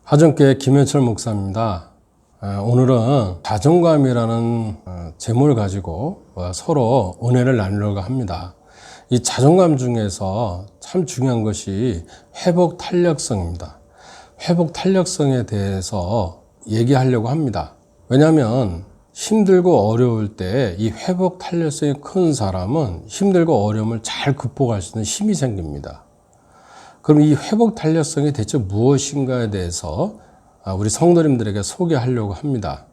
하정교회 김현철 목사입니다. 오늘은 자존감이라는 제목을 가지고 서로 은혜를 나누려고 합니다. 이 자존감 중에서 참 중요한 것이 회복 탄력성입니다. 회복 탄력성에 대해서 얘기하려고 합니다. 왜냐하면 힘들고 어려울 때 이 회복 탄력성이 큰 사람은 힘들고 어려움을 잘 극복할 수 있는 힘이 생깁니다. 그럼 이 회복 탄력성이 대체 무엇인가에 대해서 우리 성도님들에게 소개하려고 합니다.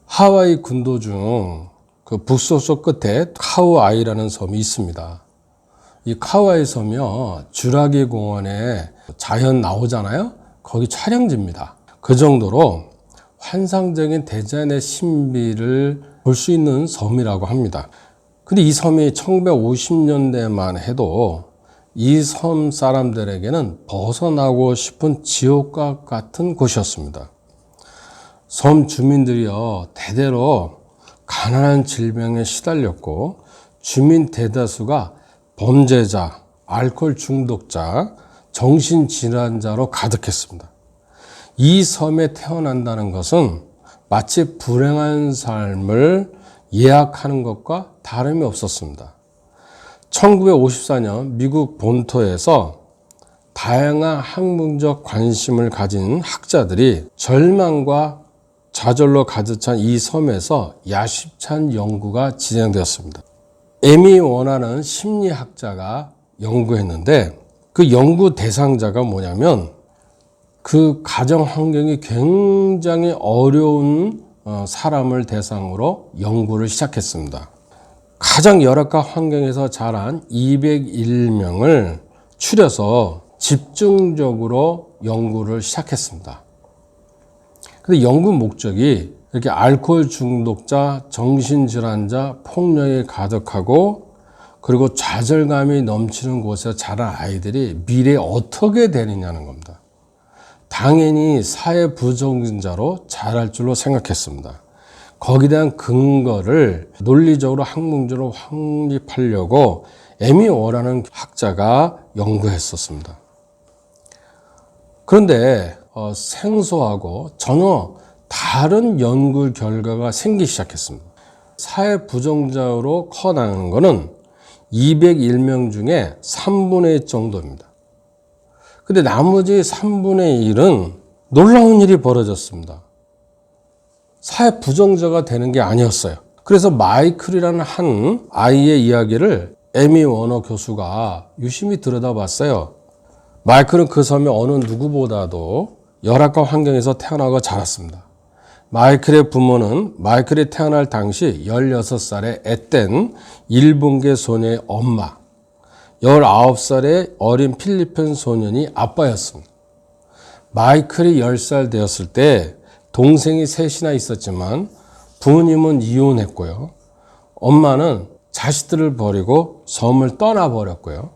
하와이 군도 중 그 북서쪽 끝에 카우아이라는 섬이 있습니다. 이 카우아이 섬이요, 주라기 공원에 자연 나오잖아요. 거기 촬영지입니다. 그 정도로 환상적인 대자연의 신비를 볼 수 있는 섬이라고 합니다. 근데 이 섬이 1950년대만 해도 이 섬 사람들에게는 벗어나고 싶은 지옥과 같은 곳이었습니다. 섬 주민들이요, 대대로 가난한 질병에 시달렸고 주민 대다수가 범죄자, 알코올 중독자, 정신질환자로 가득했습니다. 이 섬에 태어난다는 것은 마치 불행한 삶을 예약하는 것과 다름이 없었습니다. 1954년 미국 본토에서 다양한 학문적 관심을 가진 학자들이 절망과 좌절로 가득 찬 이 섬에서 야심찬 연구가 진행되었습니다. 에미 워라는 심리학자가 연구했는데 그 연구 대상자가 뭐냐면 그 가정 환경이 굉장히 어려운 사람을 대상으로 연구를 시작했습니다. 가장 열악한 환경에서 자란 201명을 추려서 집중적으로 연구를 시작했습니다. 근데 연구 목적이 이렇게 알코올 중독자, 정신질환자, 폭력이 가득하고 그리고 좌절감이 넘치는 곳에서 자란 아이들이 미래에 어떻게 되느냐는 겁니다. 당연히 사회 부적응자로 자랄 줄로 생각했습니다. 거기에 대한 근거를 논리적으로 학문적으로 확립하려고 에미 워라는 학자가 연구했었습니다. 그런데 생소하고 전혀 다른 연구 결과가 생기기 시작했습니다. 사회 부정자로 커나가는 것은 201명 중에 3분의 1 정도입니다. 근데 나머지 3분의 1은 놀라운 일이 벌어졌습니다. 사회 부정자가 되는 게 아니었어요. 그래서 마이클이라는 한 아이의 이야기를 에미 워너 교수가 유심히 들여다봤어요. 마이클은 그 섬의 어느 누구보다도 열악한 환경에서 태어나고 자랐습니다. 마이클의 부모는 마이클이 태어날 당시 16살의 앳된 일본계 소녀의 엄마, 19살의 어린 필리핀 소년이 아빠였습니다. 마이클이 10살 되었을 때 동생이 셋이나 있었지만 부모님은 이혼했고요. 엄마는 자식들을 버리고 섬을 떠나버렸고요.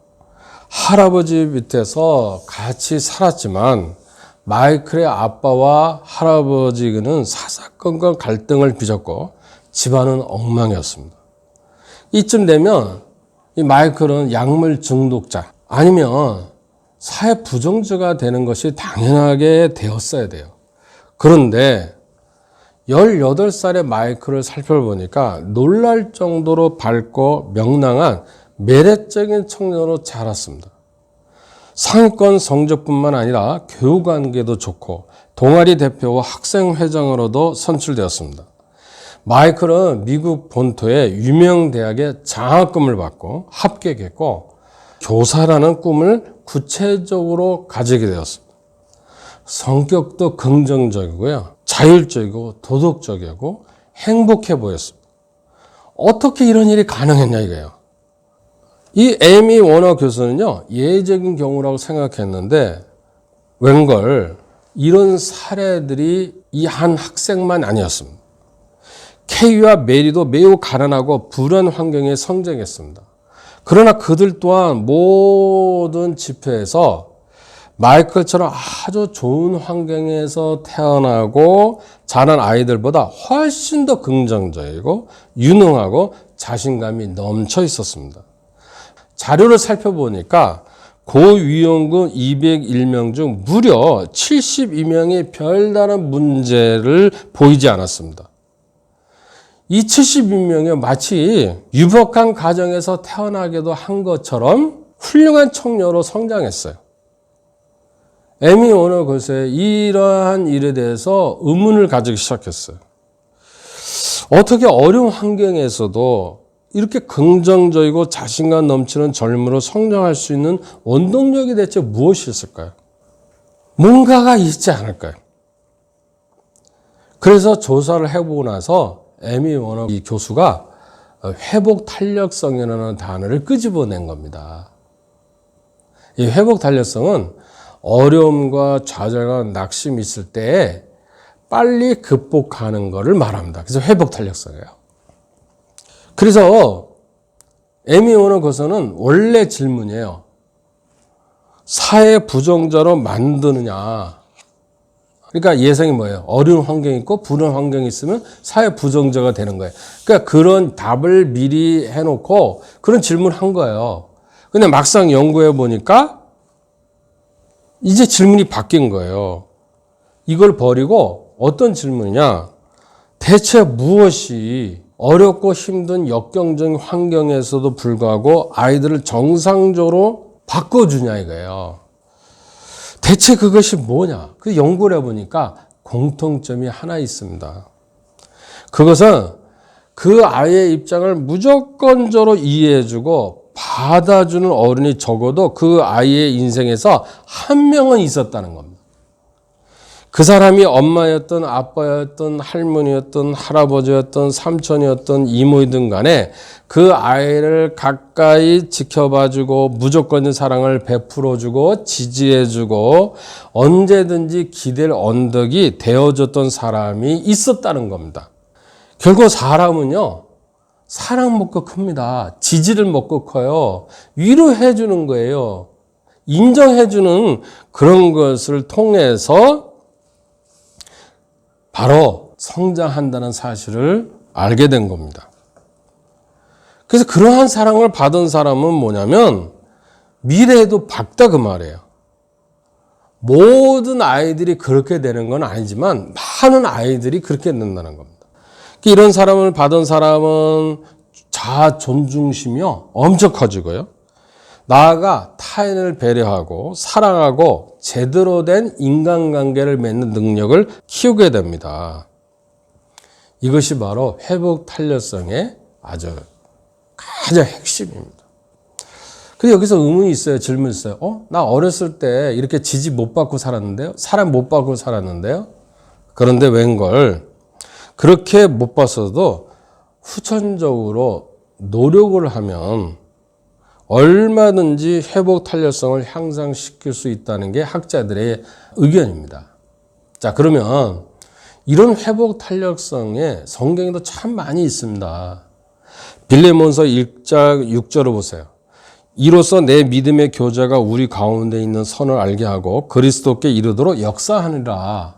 할아버지 밑에서 같이 살았지만 마이클의 아빠와 할아버지는 사사건건 갈등을 빚었고 집안은 엉망이었습니다. 이쯤 되면 이 마이클은 약물 중독자 아니면 사회 부정자가 되는 것이 당연하게 되었어야 돼요. 그런데 18살의 마이클을 살펴보니까 놀랄 정도로 밝고 명랑한 매력적인 청년으로 자랐습니다. 상위권 성적뿐만 아니라 교육관계도 좋고 동아리 대표와 학생회장으로도 선출되었습니다. 마이클은 미국 본토의 유명 대학에 장학금을 받고 합격했고 교사라는 꿈을 구체적으로 가지게 되었습니다. 성격도 긍정적이고요, 자율적이고 도덕적이고 행복해 보였습니다. 어떻게 이런 일이 가능했냐 이거예요. 이 에미 워너 교수는요, 예외적인 경우라고 생각했는데 웬걸 이런 사례들이 이 한 학생만 아니었습니다. 케이와 메리도 매우 가난하고 불안 환경에 성장했습니다. 그러나 그들 또한 모든 집회에서 마이클처럼 아주 좋은 환경에서 태어나고 자란 아이들보다 훨씬 더 긍정적이고 유능하고 자신감이 넘쳐 있었습니다. 자료를 살펴보니까 고위험군 201명 중 무려 72명이 별다른 문제를 보이지 않았습니다. 이 72명이 마치 유복한 가정에서 태어나기도 한 것처럼 훌륭한 청년으로 성장했어요. 에미 워너 교수의 이러한 일에 대해서 의문을 가지기 시작했어요. 어떻게 어려운 환경에서도 이렇게 긍정적이고 자신감 넘치는 젊음으로 성장할 수 있는 원동력이 대체 무엇이 있을까요? 뭔가가 있지 않을까요? 그래서 조사를 해보고 나서 에미 워너 이 교수가 회복 탄력성이라는 단어를 끄집어낸 겁니다. 이 회복 탄력성은 어려움과 좌절과 낙심이 있을 때 빨리 극복하는 것을 말합니다. 그래서 회복 탄력성이에요. 그래서 에미 워너 교수는 원래 질문이에요. 사회 부정자로 만드느냐. 그러니까 예상이 뭐예요? 어려운 환경이 있고 불안 환경이 있으면 사회 부정자가 되는 거예요. 그러니까 그런 답을 미리 해놓고 그런 질문을 한 거예요. 근데 막상 연구해 보니까 이제 질문이 바뀐 거예요. 이걸 버리고 어떤 질문이냐? 대체 무엇이 어렵고 힘든 역경적인 환경에서도 불구하고 아이들을 정상적으로 바꿔주냐 이거예요. 대체 그것이 뭐냐? 그 연구를 해보니까 공통점이 하나 있습니다. 그것은 그 아이의 입장을 무조건적으로 이해해주고 받아주는 어른이 적어도 그 아이의 인생에서 한 명은 있었다는 겁니다. 그 사람이 엄마였던 아빠였던 할머니였던 할아버지였던 삼촌이었던 이모이든 간에 그 아이를 가까이 지켜봐주고 무조건적인 사랑을 베풀어주고 지지해주고 언제든지 기댈 언덕이 되어줬던 사람이 있었다는 겁니다. 결국 사람은요. 사랑 먹고 큽니다. 지지를 먹고 커요. 위로해 주는 거예요. 인정해 주는 그런 것을 통해서 바로 성장한다는 사실을 알게 된 겁니다. 그래서 그러한 사랑을 받은 사람은 뭐냐면 미래에도 밝다 그 말이에요. 모든 아이들이 그렇게 되는 건 아니지만 많은 아이들이 그렇게 된다는 겁니다. 이런 사람을 받은 사람은 자아 존중심이 엄청 커지고요. 나아가 타인을 배려하고 사랑하고 제대로 된 인간관계를 맺는 능력을 키우게 됩니다. 이것이 바로 회복 탄력성의 아주 가장 핵심입니다. 근데 여기서 의문이 있어요. 질문이 있어요. 나 어렸을 때 이렇게 지지 못 받고 살았는데요. 사랑 못 받고 살았는데요. 그런데 웬걸 그렇게 못 봤어도 후천적으로 노력을 하면 얼마든지 회복 탄력성을 향상시킬 수 있다는 게 학자들의 의견입니다. 자, 그러면 이런 회복 탄력성에 성경에도 참 많이 있습니다. 빌레몬서 1장 6절을 보세요. 이로써 내 믿음의 교제가 우리 가운데 있는 선을 알게 하고 그리스도께 이르도록 역사하느라.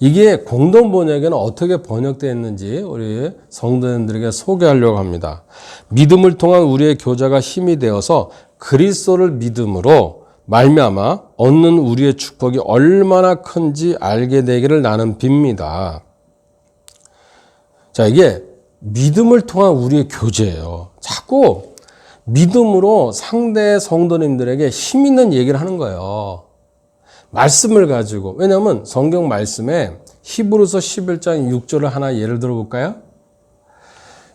이게 공동 번역에는 어떻게 번역되어 있는지 우리 성도님들에게 소개하려고 합니다. 믿음을 통한 우리의 교제가 힘이 되어서 그리스도를 믿음으로 말미암아 얻는 우리의 축복이 얼마나 큰지 알게 되기를 나는 빕니다. 자, 이게 믿음을 통한 우리의 교제예요. 자꾸 믿음으로 상대 성도님들에게 힘 있는 얘기를 하는 거예요. 말씀을 가지고. 왜냐하면 성경 말씀에 히브리서 11장 6절을 하나 예를 들어볼까요?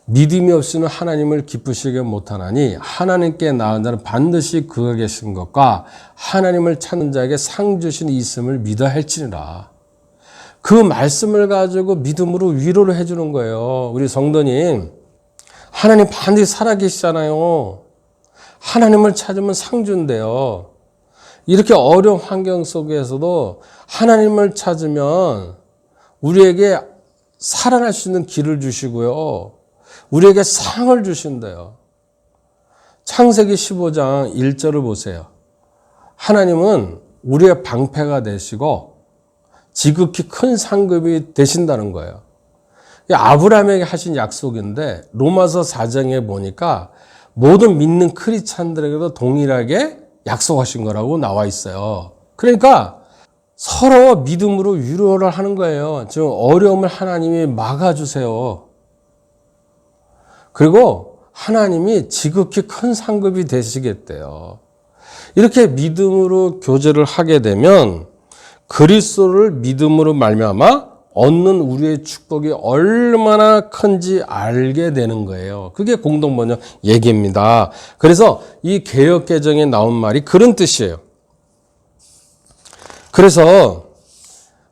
믿음이 없이는 하나님을 기쁘시게 못하나니 하나님께 나은 자는 반드시 그가 계신 것과 하나님을 찾는 자에게 상 주신 있음을 믿어야 할지니라. 그 말씀을 가지고 믿음으로 위로를 해주는 거예요. 우리 성도님, 하나님 반드시 살아계시잖아요. 하나님을 찾으면 상 준대요. 이렇게 어려운 환경 속에서도 하나님을 찾으면 우리에게 살아날 수 있는 길을 주시고요. 우리에게 상을 주신대요. 창세기 15장 1절을 보세요. 하나님은 우리의 방패가 되시고 지극히 큰 상급이 되신다는 거예요. 아브라함에게 하신 약속인데 로마서 4장에 보니까 모든 믿는 크리스찬들에게도 동일하게 약속하신 거라고 나와 있어요. 그러니까 서로 믿음으로 위로를 하는 거예요. 지금 어려움을 하나님이 막아주세요. 그리고 하나님이 지극히 큰 상급이 되시겠대요. 이렇게 믿음으로 교제를 하게 되면 그리스도를 믿음으로 말미암아 얻는 우리의 축복이 얼마나 큰지 알게 되는 거예요. 그게 공동번역 얘기입니다. 그래서 이 개역개정에 나온 말이 그런 뜻이에요. 그래서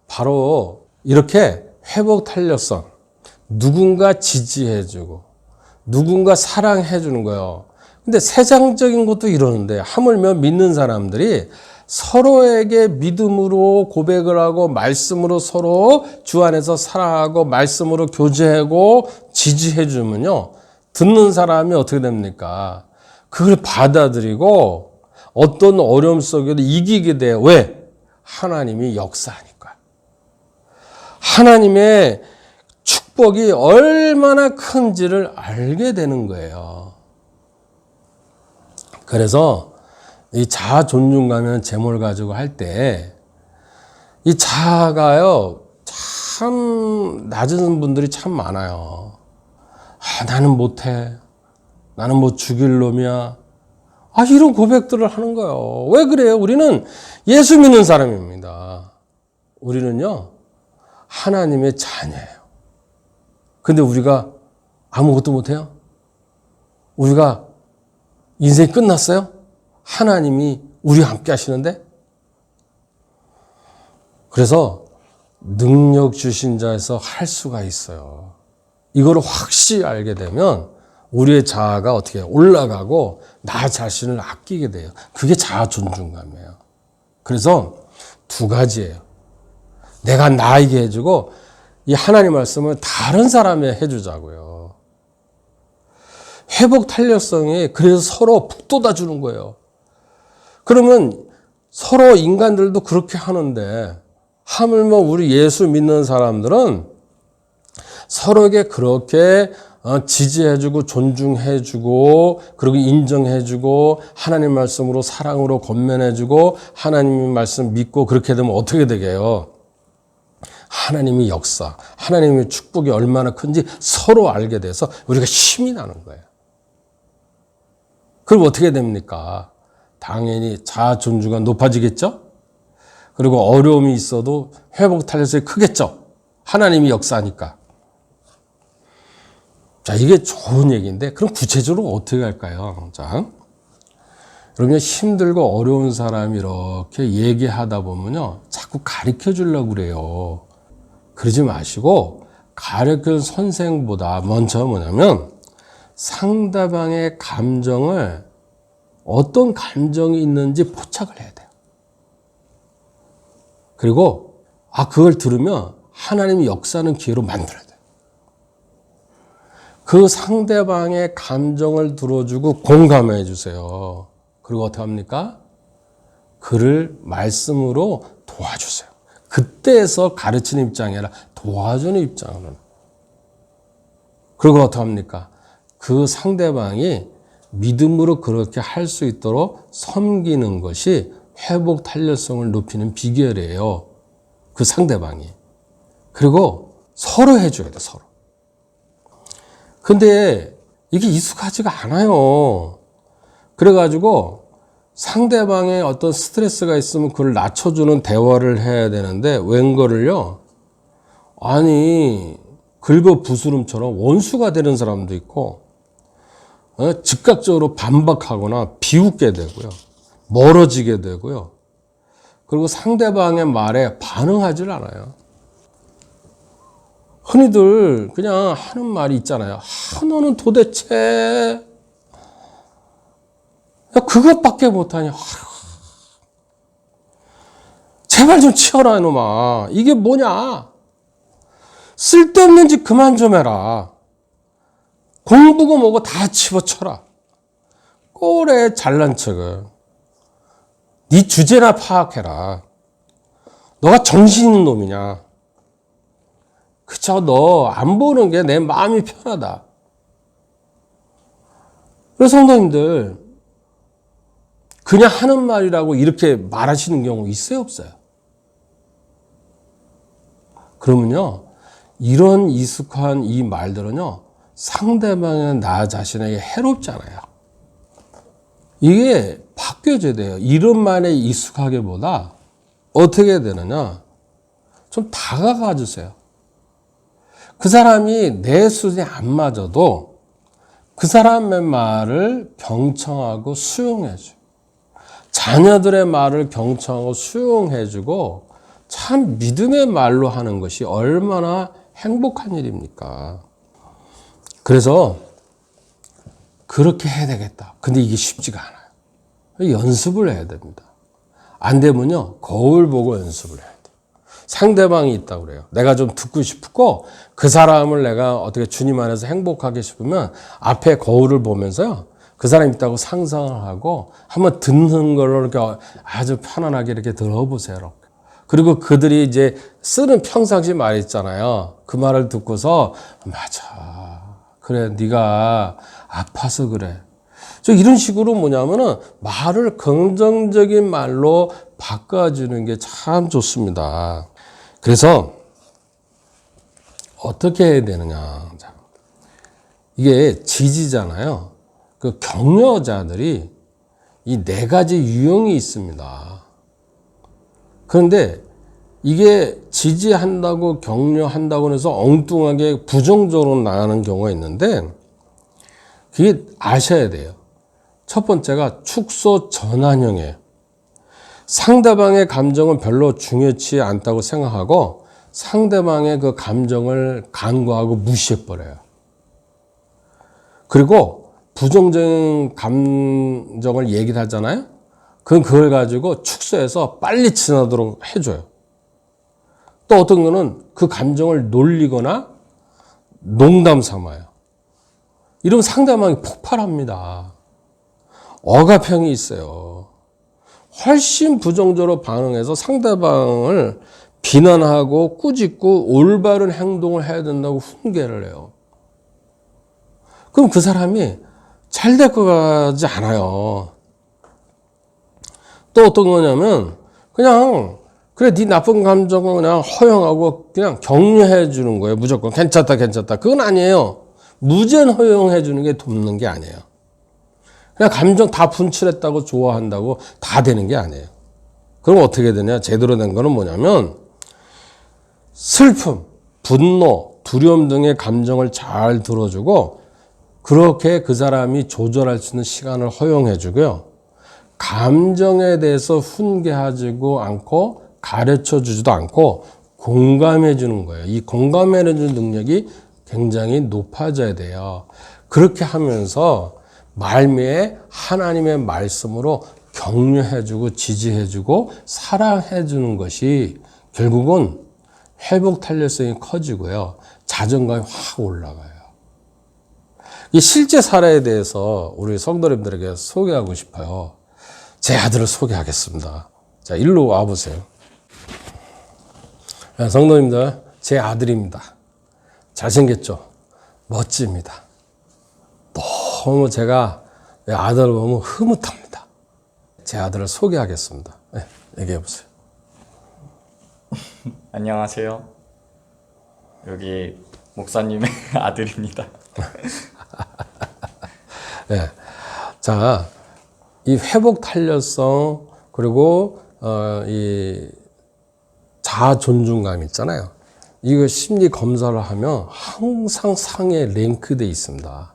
바로 이렇게 회복 탄력성, 누군가 지지해주고 누군가 사랑해주는 거예요. 근데 세상적인 것도 이러는데 하물며 믿는 사람들이 서로에게 믿음으로 고백을 하고 말씀으로 서로 주 안에서 사랑하고 말씀으로 교제하고 지지해 주면요. 듣는 사람이 어떻게 됩니까? 그걸 받아들이고 어떤 어려움 속에도 이기게 돼요. 왜? 하나님이 역사하니까. 하나님의 축복이 얼마나 큰지를 알게 되는 거예요. 그래서 이 자아 존중감이라는 제목을 가지고 할 때 이 자아가요 참 낮은 분들이 참 많아요. 나는 못해. 나는 뭐 죽일 놈이야. 이런 고백들을 하는 거예요. 왜 그래요? 우리는 예수 믿는 사람입니다. 우리는요 하나님의 자녀예요. 근데 우리가 아무것도 못해요? 우리가 인생이 끝났어요? 하나님이 우리와 함께 하시는데? 그래서 능력 주신 자에서 할 수가 있어요. 이걸 확실히 알게 되면 우리의 자아가 어떻게 올라가고 나 자신을 아끼게 돼요. 그게 자아 존중감이에요. 그래서 두 가지예요. 내가 나에게 해주고 이 하나님 말씀을 다른 사람에 해주자고요. 회복 탄력성이 그래서 서로 북돋아 주는 거예요. 그러면 서로 인간들도 그렇게 하는데 하물며 우리 예수 믿는 사람들은 서로에게 그렇게 지지해주고 존중해주고 그리고 인정해주고 하나님 말씀으로 사랑으로 권면해주고 하나님 말씀 믿고 그렇게 되면 어떻게 되게요? 하나님의 역사, 하나님의 축복이 얼마나 큰지 서로 알게 돼서 우리가 힘이 나는 거예요. 그럼 어떻게 됩니까? 당연히 자아 존중가 높아지겠죠? 그리고 어려움이 있어도 회복 탄력성이 크겠죠? 하나님이 역사하니까. 자, 이게 좋은 얘기인데, 그럼 구체적으로 어떻게 할까요? 자, 여러분, 힘들고 어려운 사람이 이렇게 얘기하다 보면요, 자꾸 가르쳐 주려고 그래요. 그러지 마시고, 가르쳐 선생보다 먼저 뭐냐면, 상대방의 감정을 어떤 감정이 있는지 포착을 해야 돼요. 그리고 그걸 들으면 하나님이 역사하는 기회로 만들어야 돼요. 그 상대방의 감정을 들어주고 공감해 주세요. 그리고 어떻게 합니까? 그를 말씀으로 도와주세요. 그때에서 가르치는 입장이 아니라 도와주는 입장으로. 그리고 어떻게 합니까? 그 상대방이 믿음으로 그렇게 할 수 있도록 섬기는 것이 회복 탄력성을 높이는 비결이에요. 그 상대방이. 그리고 서로 해줘야 돼, 서로. 근데 이게 익숙하지가 않아요. 그래가지고 상대방의 어떤 스트레스가 있으면 그걸 낮춰주는 대화를 해야 되는데 웬거를요. 긁어 부스럼처럼 원수가 되는 사람도 있고 즉각적으로 반박하거나 비웃게 되고요. 멀어지게 되고요. 그리고 상대방의 말에 반응하질 않아요. 흔히들 그냥 하는 말이 있잖아요. 너는 도대체 그것밖에 못하냐. 제발 좀 치워라 이놈아. 이게 뭐냐. 쓸데없는 짓 그만 좀 해라. 공부고 뭐고 다 집어쳐라. 꼴에 잘난 척을. 네 주제나 파악해라. 너가 정신 있는 놈이냐. 그쵸, 너 안 보는 게 내 마음이 편하다. 그래서 성도님들, 그냥 하는 말이라고 이렇게 말하시는 경우 있어요, 없어요? 그러면요, 이런 익숙한 이 말들은요, 상대방은 나 자신에게 해롭잖아요. 이게 바뀌어져야 돼요. 이런 말에 익숙하기보다 어떻게 되느냐, 좀 다가가 주세요. 그 사람이 내 수준에 안 맞아도 그 사람의 말을 경청하고 수용해줘. 자녀들의 말을 경청하고 수용해주고 참 믿음의 말로 하는 것이 얼마나 행복한 일입니까? 그래서 그렇게 해야 되겠다. 근데 이게 쉽지가 않아요. 연습을 해야 됩니다. 안 되면요, 거울 보고 연습을 해야 돼요. 상대방이 있다고 그래요. 내가 좀 듣고 싶고 그 사람을 내가 어떻게 주님 안에서 행복하게 싶으면 앞에 거울을 보면서요, 그 사람이 있다고 상상을 하고 한번 듣는 걸로 이렇게 아주 편안하게 이렇게 들어보세요. 그리고 그들이 이제 쓰는 평상시 말 있잖아요. 그 말을 듣고서 맞아. 그래, 네가 아파서 그래. 저 이런 식으로 뭐냐면은 말을 긍정적인 말로 바꿔주는 게 참 좋습니다. 그래서 어떻게 해야 되느냐. 이게 지지잖아요. 그 격려자들이 이 4가지 유형이 있습니다. 그런데 이게 지지한다고 격려한다고 해서 엉뚱하게 부정적으로 나가는 경우가 있는데, 그게 아셔야 돼요. 첫 번째가 축소 전환형이에요. 상대방의 감정은 별로 중요치 않다고 생각하고 상대방의 그 감정을 간과하고 무시해버려요. 그리고 부정적인 감정을 얘기를 하잖아요. 그걸 가지고 축소해서 빨리 지나도록 해줘요. 또 어떤 거는 그 감정을 놀리거나 농담 삼아요. 이러면 상대방이 폭발합니다. 억압형이 있어요. 훨씬 부정적으로 반응해서 상대방을 비난하고 꾸짖고 올바른 행동을 해야 된다고 훈계를 해요. 그럼 그 사람이 잘 될 것 같지 않아요. 또 어떤 거냐면 그냥 그래, 네 나쁜 감정은 그냥 허용하고 그냥 격려해 주는 거예요. 무조건 괜찮다 괜찮다. 그건 아니에요. 무제한 허용해 주는 게 돕는 게 아니에요. 그냥 감정 다 분출했다고 좋아한다고 다 되는 게 아니에요. 그럼 어떻게 되냐? 제대로 된 거는 뭐냐면 슬픔, 분노, 두려움 등의 감정을 잘 들어주고 그렇게 그 사람이 조절할 수 있는 시간을 허용해 주고요. 감정에 대해서 훈계하지 않고 가르쳐 주지도 않고 공감해 주는 거예요. 이 공감해 주는 능력이 굉장히 높아져야 돼요. 그렇게 하면서 말미에 하나님의 말씀으로 격려해주고 지지해주고 사랑해주는 것이 결국은 회복 탄력성이 커지고요. 자존감이 확 올라가요. 이 실제 사례에 대해서 우리 성도님들에게 소개하고 싶어요. 제 아들을 소개하겠습니다. 자, 일로 와보세요. 성도님들, 제 아들입니다. 잘생겼죠? 멋집니다. 너무 제가 아들을 보면 흐뭇합니다. 제 아들을 소개하겠습니다. 네, 얘기해보세요. 안녕하세요. 여기 목사님의 아들입니다. 네. 자, 이 회복 탄력성 그리고 이 자아 존중감 있잖아요. 이거 심리 검사를 하면 항상 상에 랭크돼 있습니다.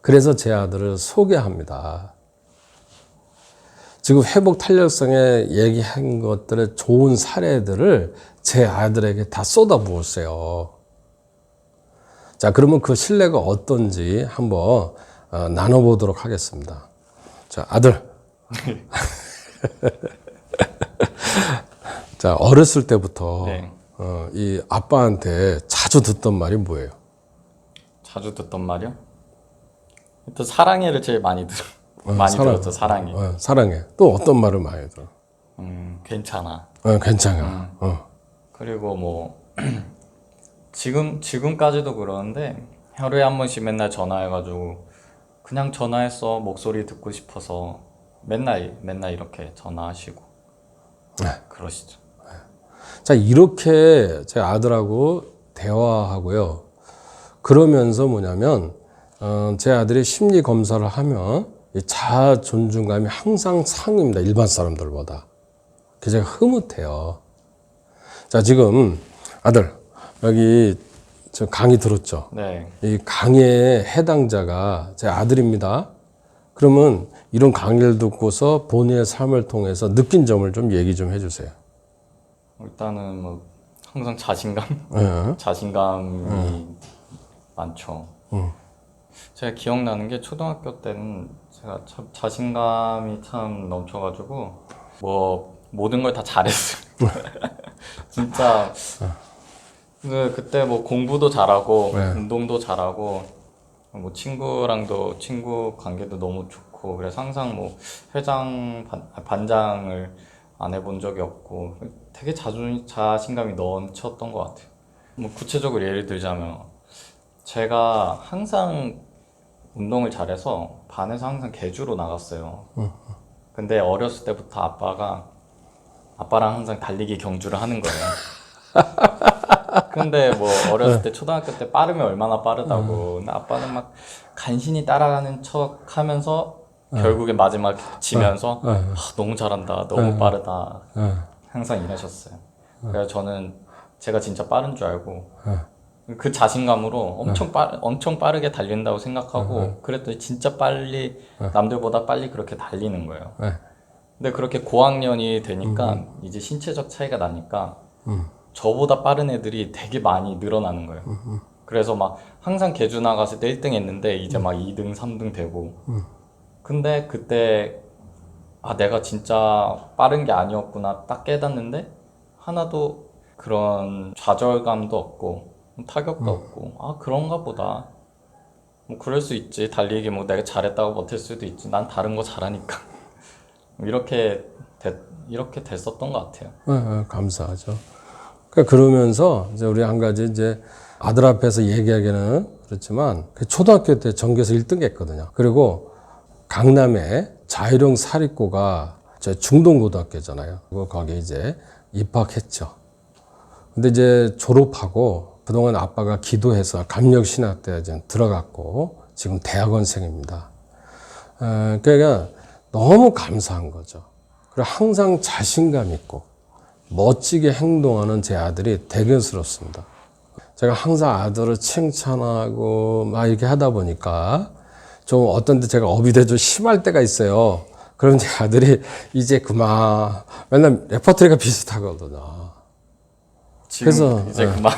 그래서 제 아들을 소개합니다. 지금 회복 탄력성에 얘기한 것들의 좋은 사례들을 제 아들에게 다 쏟아부었어요. 자, 그러면 그 신뢰가 어떤지 한번 나눠보도록 하겠습니다. 자, 아들. 자, 어렸을 때부터 네. 이 아빠한테 자주 듣던 말이 뭐예요? 자주 듣던 말이요? 또 사랑해를 제일 많이 들었죠. 사랑해. 사랑해. 또 어떤 말을 많이 들어? 괜찮아. 괜찮아. 그리고 뭐 지금까지도 그러는데 하루에 한 번씩 맨날 전화해가지고 그냥 전화했어. 목소리 듣고 싶어서 맨날 이렇게 전화하시고 그러시죠. 자, 이렇게 제 아들하고 대화하고요. 그러면서 뭐냐면, 제 아들이 심리 검사를 하면 이 자아 존중감이 항상 상입니다. 일반 사람들보다. 그래서 제가 흐뭇해요. 자, 지금 아들, 여기 저 강의 들었죠? 네. 이 강의의 해당자가 제 아들입니다. 그러면 이런 강의를 듣고서 본인의 삶을 통해서 느낀 점을 좀 얘기 좀 해주세요. 일단은 뭐 항상 자신감, 네. 자신감이 많죠. 제가 기억나는 게 초등학교 때는 제가 참 자신감이 참 넘쳐가지고 뭐 모든 걸 다 잘했어요. 진짜 그때 뭐 공부도 잘하고 네. 운동도 잘하고 뭐 친구랑도 친구 관계도 너무 좋고 그래서 항상 뭐 회장 반장을 안 해본 적이 없고 되게 자신감이 넘쳤던 것 같아요. 뭐 구체적으로 예를 들자면 제가 항상 운동을 잘해서 반에서 항상 개주로 나갔어요. 근데 어렸을 때부터 아빠랑 항상 달리기 경주를 하는 거예요. 근데 뭐 어렸을 때 초등학교 때 빠르면 얼마나 빠르다고. 근데 아빠는 막 간신히 따라가는 척 하면서 결국에 마지막 지면서 너무 잘한다, 너무 빠르다. 항상 이러셨어요. 그래서 저는 제가 진짜 빠른 줄 알고 그 자신감으로 엄청 빠르게 달린다고 생각하고 그랬더니 진짜 빨리 남들보다 빨리 그렇게 달리는 거예요. 근데 그렇게 고학년이 되니까 이제 신체적 차이가 나니까 저보다 빠른 애들이 되게 많이 늘어나는 거예요. 그래서 막 항상 개주 나갔을 때 1등 했는데 이제 막 2등, 3등 되고. 근데 그때 내가 진짜 빠른 게 아니었구나 딱 깨닫는데 하나도 그런 좌절감도 없고 타격도 없고 그런가 보다. 뭐 그럴 수 있지. 달리기 뭐 내가 잘했다고 못할 수도 있지. 난 다른 거 잘하니까. 이렇게 됐었던 것 같아요. 감사하죠. 그러면서 이제 우리 한 가지 이제 아들 앞에서 얘기하기는 그렇지만 초등학교 때 전교에서 1등 했거든요. 그리고 강남에 자율형 사립고가 중동고등학교잖아요. 그리고 거기에 이제 입학했죠. 근데 이제 졸업하고 그동안 아빠가 기도해서 감력신학대에 이제 들어갔고 지금 대학원생입니다. 그러니까 너무 감사한 거죠. 그리고 항상 자신감 있고 멋지게 행동하는 제 아들이 대견스럽습니다. 제가 항상 아들을 칭찬하고 막 이렇게 하다 보니까 좀 어떤 데 제가 업이 좀 심할 때가 있어요. 그럼 제 아들이 이제 그만 맨날 레퍼토리가 비슷하거든요. 지금 이제 그만.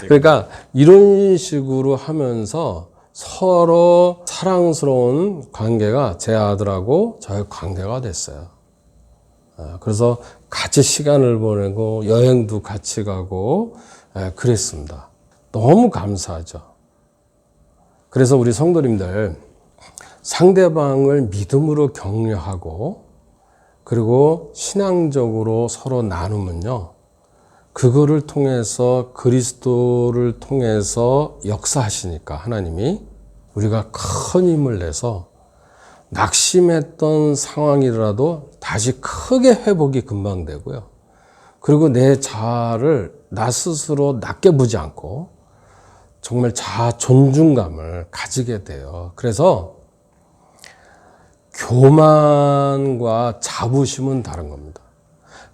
그러니까 이런 식으로 하면서 서로 사랑스러운 관계가 제 아들하고 저의 관계가 됐어요. 그래서 같이 시간을 보내고 여행도 같이 가고 그랬습니다. 너무 감사하죠. 그래서 우리 성도님들 상대방을 믿음으로 격려하고 그리고 신앙적으로 서로 나누면요. 그거를 통해서 그리스도를 통해서 역사하시니까 하나님이 우리가 큰 힘을 내서 낙심했던 상황이라도 다시 크게 회복이 금방 되고요. 그리고 내 자아를 나 스스로 낮게 보지 않고 정말 자아 존중감을 가지게 돼요. 그래서 교만과 자부심은 다른 겁니다.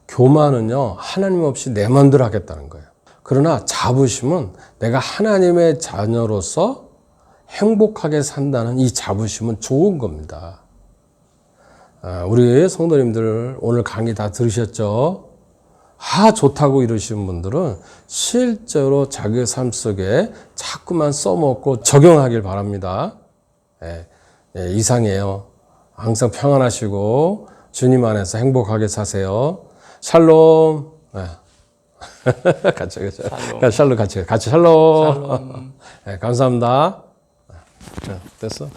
교만은요, 하나님 없이 내 마음대로 하겠다는 거예요. 그러나 자부심은 내가 하나님의 자녀로서 행복하게 산다는 이 자부심은 좋은 겁니다. 우리 성도님들 오늘 강의 다 들으셨죠? 좋다고 이러시는 분들은 실제로 자기 삶 속에 자꾸만 써먹고 적용하길 바랍니다. 이상이에요. 항상 평안하시고 주님 안에서 행복하게 사세요. 샬롬. 같이 샬롬 같이 샬롬. 감사합니다. 됐어?